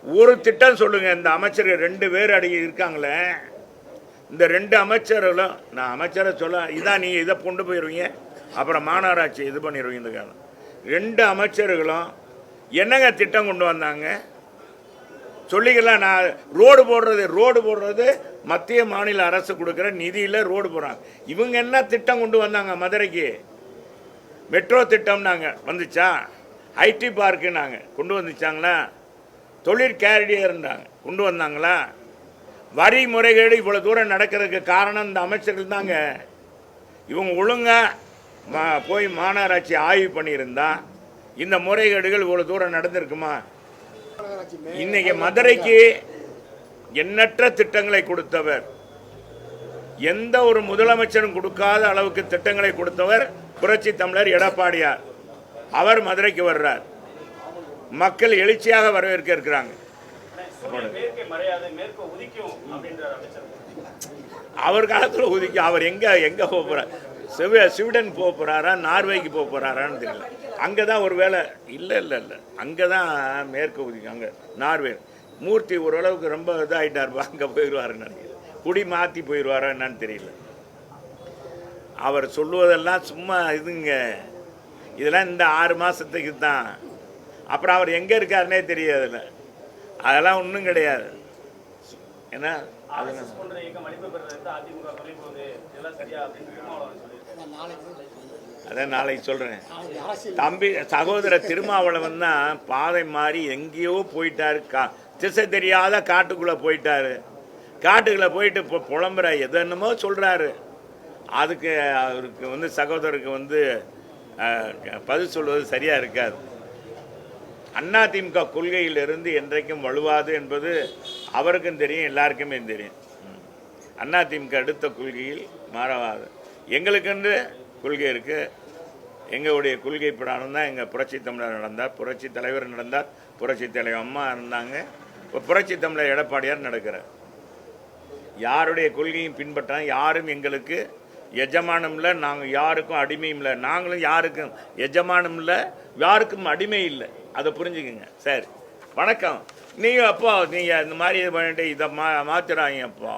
ஒரு திட்டம் சொல்லுங்க. இந்த அமைச்சர்கள் 2 பேர் அடி இருக்காங்களே, இந்த 2 அமைச்சர்களும், நான் அமைச்சரை சொல்ல, இதான் நீங்கள் இதை கொண்டு போயிடுவீங்க, அப்புறம் மாநகராட்சி இது பண்ணிடுவீங்க. 2 அமைச்சர்களும் என்னங்க திட்டம் கொண்டு வந்தாங்க சொல்லிக்கலாம். நான் ரோடு போடுறது மத்திய மாநில அரசு கொடுக்குற நிதியில் ரோடு போடுறாங்க. இவங்க என்ன திட்டம் கொண்டு வந்தாங்க? மதுரைக்கு மெட்ரோ திட்டம்னாங்க, வந்துச்சா? ஐடி பார்க்கு நாங்கள் கொண்டு வந்துச்சாங்களா? தொழிற்கேரியர்னாங்க, கொண்டு வந்தாங்களா? வரி முறைகேடு இவ்வளோ தூரம் நடக்கிறதுக்கு காரணம் இந்த அமைச்சர்கள் தாங்க. இவங்க ஒழுங்காக போய் மாநகராட்சி ஆய்வு பண்ணியிருந்தா இந்த முறைகேடுகள் இவ்வளோ தூரம் நடந்திருக்குமா? இன்னைக்கு மதுரைக்கு எண்ணற்ற திட்டங்களை கொடுத்தவர், எந்த ஒரு முதலமைச்சரும் கொடுக்காத அளவுக்கு திட்டங்களை கொடுத்தவர் புரட்சி தமிழர் எடப்பாடியார். அவர் மதுரைக்கு வர்றார், மக்கள் எழுச்சியாக வரவேற்க இருக்கிறாங்க. அவர் காலத்தில் ஒதுக்கி அவர் எங்க போக போறார்? ஸ்வீடன் போக போறாரா, நார்வேக்கு போக போறாரான்னு தெரியல. அங்கே தான் ஒரு வேலை இல்லை, அங்கே தான் மேற்கு ஒதுக்கி, அங்கே நார்வே. மூர்த்தி ஓரளவுக்கு ரொம்ப இதாகிட்டார், அங்கே போயிடுவாருன்னு நினைக்கிறேன். குடி மாற்றி போயிடுவாரா என்னன்னு தெரியல. அவர் சொல்லுவதெல்லாம் சும்மா இதுங்க, இதெல்லாம் இந்த 6 மாதத்துக்கு தான். அப்புறம் அவர் எங்கே இருக்காருன்னே தெரியாதுல்ல, அதெல்லாம் ஒன்றும் கிடையாது. ஏன்னா அதான் நாளைக்கு சொல்கிறேன். தம்பி சகோதர திருமாவளவன் தான் பாதை மாறி எங்கேயோ போயிட்டாரு, திசை தெரியாத காட்டுக்குள்ளே போயிட்டாரு. காட்டுக்குள்ளே போயிட்டு இப்போ புலம்புற எதென்னமோ சொல்கிறாரு. அதுக்கு அவருக்கு சகோதரருக்கு பதில் சொல்வது சரியாக இருக்காது. அதிமுக கொள்கையிலிருந்து என்றைக்கும் வலுவாது என்பது அவருக்கும் தெரியும், எல்லாருக்குமே தெரியும். அதிமுக எடுத்த கொள்கையில் மாறவாது. எங்களுக்கென்று கொள்கை இருக்குது. எங்களுடைய கொள்கை பிரகாரம் தான் எங்கள் புரட்சி தமிழர் நடந்தார், புரட்சி தலைவர் நடந்தார், புரட்சி தலைவர் அம்மா இருந்தாங்க. இப்போ புரட்சி தமிழர் எடப்பாடியார் நடக்கிறார். யாருடைய கொள்கையும் பின்பற்ற யாரும் எங்களுக்கு எஜமானம் இல்லை, நாங்கள் யாருக்கும் அடிமையும் இல்லை. நாங்களும் யாருக்கும் எஜமானம் இல்லை, யாருக்கும் அடிமை இல்லை. அதை புரிஞ்சுக்குங்க. சரி, வணக்கம். நீங்கள் அப்போ நீங்கள் இந்த மாதிரி இது பண்ணிட்டு இதை மாற்றுறாங்க அப்போ